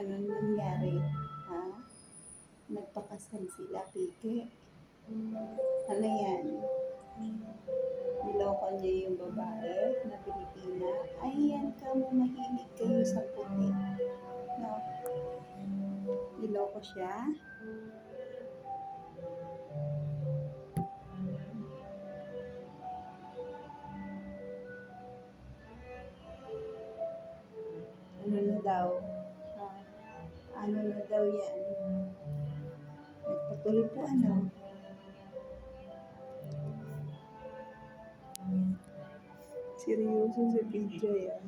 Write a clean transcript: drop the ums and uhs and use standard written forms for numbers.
Ano nangyari? Ha? Nagpakasal sila, Pike? Ano yan? Niloko niya yung babae na Pilipina. Ayan ka mo, mahilig kayo sa puti. No? Niloko siya. Ano na daw? Ha? Ano na daw yan? Nagpatuloy po ano? Seryoso si PJ ah.